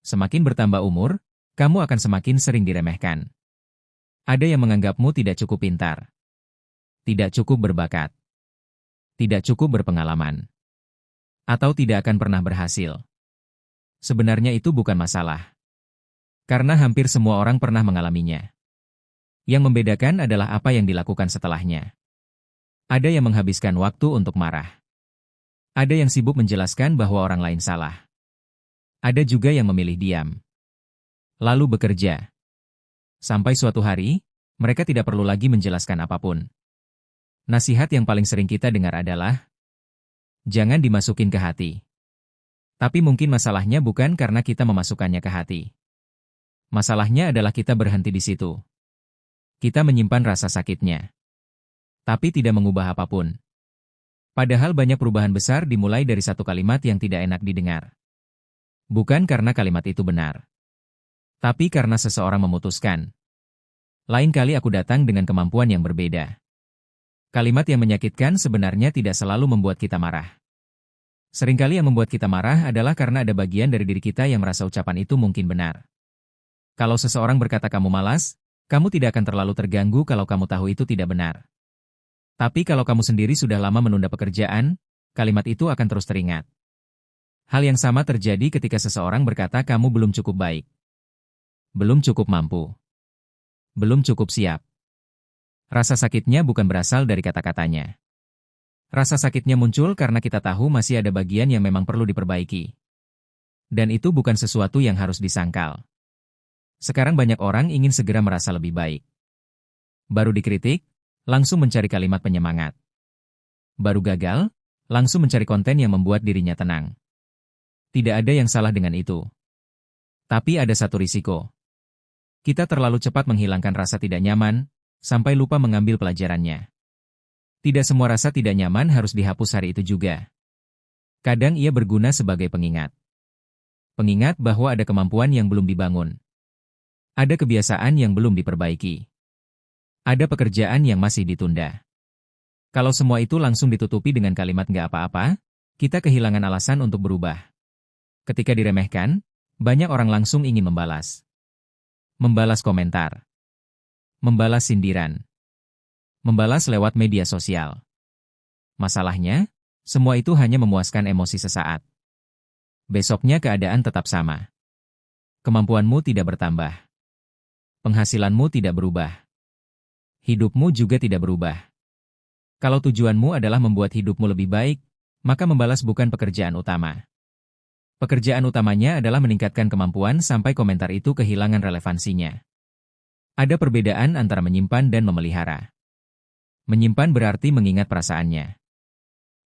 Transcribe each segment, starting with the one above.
Semakin bertambah umur, kamu akan semakin sering diremehkan. Ada yang menganggapmu tidak cukup pintar, tidak cukup berbakat, tidak cukup berpengalaman, atau tidak akan pernah berhasil. Sebenarnya itu bukan masalah, karena hampir semua orang pernah mengalaminya. Yang membedakan adalah apa yang dilakukan setelahnya. Ada yang menghabiskan waktu untuk marah. Ada yang sibuk menjelaskan bahwa orang lain salah. Ada juga yang memilih diam, lalu bekerja. Sampai suatu hari, mereka tidak perlu lagi menjelaskan apapun. Nasihat yang paling sering kita dengar adalah, jangan dimasukin ke hati. Tapi mungkin masalahnya bukan karena kita memasukkannya ke hati. Masalahnya adalah kita berhenti di situ. Kita menyimpan rasa sakitnya, tapi tidak mengubah apapun. Padahal banyak perubahan besar dimulai dari satu kalimat yang tidak enak didengar. Bukan karena kalimat itu benar, tapi karena seseorang memutuskan. Lain kali aku datang dengan kemampuan yang berbeda. Kalimat yang menyakitkan sebenarnya tidak selalu membuat kita marah. Seringkali yang membuat kita marah adalah karena ada bagian dari diri kita yang merasa ucapan itu mungkin benar. Kalau seseorang berkata kamu malas, kamu tidak akan terlalu terganggu kalau kamu tahu itu tidak benar. Tapi kalau kamu sendiri sudah lama menunda pekerjaan, kalimat itu akan terus teringat. Hal yang sama terjadi ketika seseorang berkata kamu belum cukup baik, belum cukup mampu, belum cukup siap. Rasa sakitnya bukan berasal dari kata-katanya. Rasa sakitnya muncul karena kita tahu masih ada bagian yang memang perlu diperbaiki. Dan itu bukan sesuatu yang harus disangkal. Sekarang banyak orang ingin segera merasa lebih baik. Baru dikritik, langsung mencari kalimat penyemangat. Baru gagal, langsung mencari konten yang membuat dirinya tenang. Tidak ada yang salah dengan itu. Tapi ada satu risiko. Kita terlalu cepat menghilangkan rasa tidak nyaman, sampai lupa mengambil pelajarannya. Tidak semua rasa tidak nyaman harus dihapus hari itu juga. Kadang ia berguna sebagai pengingat. Pengingat bahwa ada kemampuan yang belum dibangun. Ada kebiasaan yang belum diperbaiki. Ada pekerjaan yang masih ditunda. Kalau semua itu langsung ditutupi dengan kalimat nggak apa-apa, kita kehilangan alasan untuk berubah. Ketika diremehkan, banyak orang langsung ingin membalas. Membalas komentar. Membalas sindiran. Membalas lewat media sosial. Masalahnya, semua itu hanya memuaskan emosi sesaat. Besoknya keadaan tetap sama. Kemampuanmu tidak bertambah. Penghasilanmu tidak berubah. Hidupmu juga tidak berubah. Kalau tujuanmu adalah membuat hidupmu lebih baik, maka membalas bukan pekerjaan utama. Pekerjaan utamanya adalah meningkatkan kemampuan sampai komentar itu kehilangan relevansinya. Ada perbedaan antara menyimpan dan memelihara. Menyimpan berarti mengingat perasaannya.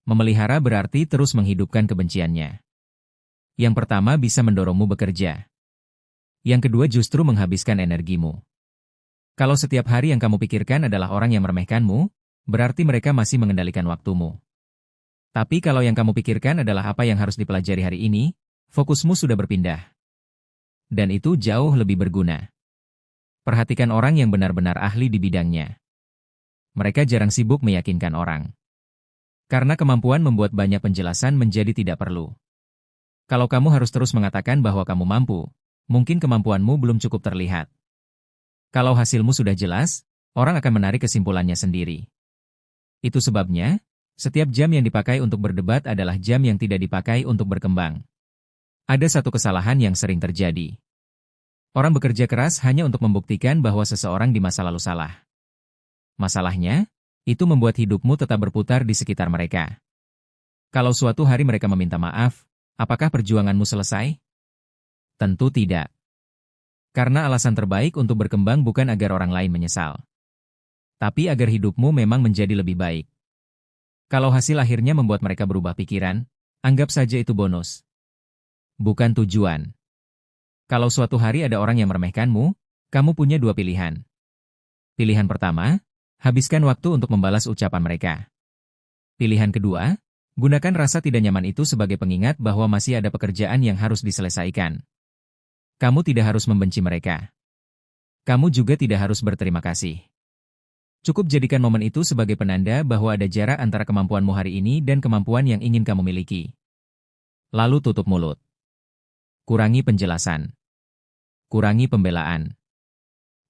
Memelihara berarti terus menghidupkan kebenciannya. Yang pertama bisa mendorongmu bekerja. Yang kedua justru menghabiskan energimu. Kalau setiap hari yang kamu pikirkan adalah orang yang meremehkanmu, berarti mereka masih mengendalikan waktumu. Tapi kalau yang kamu pikirkan adalah apa yang harus dipelajari hari ini, fokusmu sudah berpindah. Dan itu jauh lebih berguna. Perhatikan orang yang benar-benar ahli di bidangnya. Mereka jarang sibuk meyakinkan orang. Karena kemampuan membuat banyak penjelasan menjadi tidak perlu. Kalau kamu harus terus mengatakan bahwa kamu mampu, mungkin kemampuanmu belum cukup terlihat. Kalau hasilmu sudah jelas, orang akan menarik kesimpulannya sendiri. Itu sebabnya, setiap jam yang dipakai untuk berdebat adalah jam yang tidak dipakai untuk berkembang. Ada satu kesalahan yang sering terjadi. Orang bekerja keras hanya untuk membuktikan bahwa seseorang di masa lalu salah. Masalahnya, itu membuat hidupmu tetap berputar di sekitar mereka. Kalau suatu hari mereka meminta maaf, apakah perjuanganmu selesai? Tentu tidak. Karena alasan terbaik untuk berkembang bukan agar orang lain menyesal, tapi agar hidupmu memang menjadi lebih baik. Kalau hasil akhirnya membuat mereka berubah pikiran, anggap saja itu bonus. Bukan tujuan. Kalau suatu hari ada orang yang meremehkanmu, kamu punya dua pilihan. Pilihan pertama, habiskan waktu untuk membalas ucapan mereka. Pilihan kedua, gunakan rasa tidak nyaman itu sebagai pengingat bahwa masih ada pekerjaan yang harus diselesaikan. Kamu tidak harus membenci mereka. Kamu juga tidak harus berterima kasih. Cukup jadikan momen itu sebagai penanda bahwa ada jarak antara kemampuanmu hari ini dan kemampuan yang ingin kamu miliki. Lalu tutup mulut. Kurangi penjelasan. Kurangi pembelaan.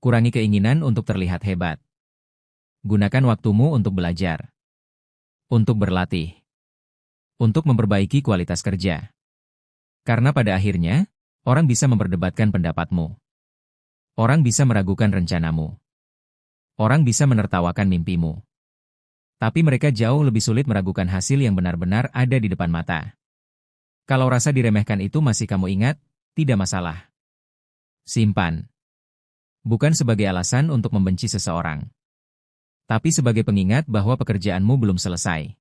Kurangi keinginan untuk terlihat hebat. Gunakan waktumu untuk belajar. Untuk berlatih. Untuk memperbaiki kualitas kerja. Karena pada akhirnya, orang bisa memperdebatkan pendapatmu. Orang bisa meragukan rencanamu. Orang bisa menertawakan mimpimu. Tapi mereka jauh lebih sulit meragukan hasil yang benar-benar ada di depan mata. Kalau rasa diremehkan itu masih kamu ingat, tidak masalah. Simpan. Bukan sebagai alasan untuk membenci seseorang. Tapi sebagai pengingat bahwa pekerjaanmu belum selesai.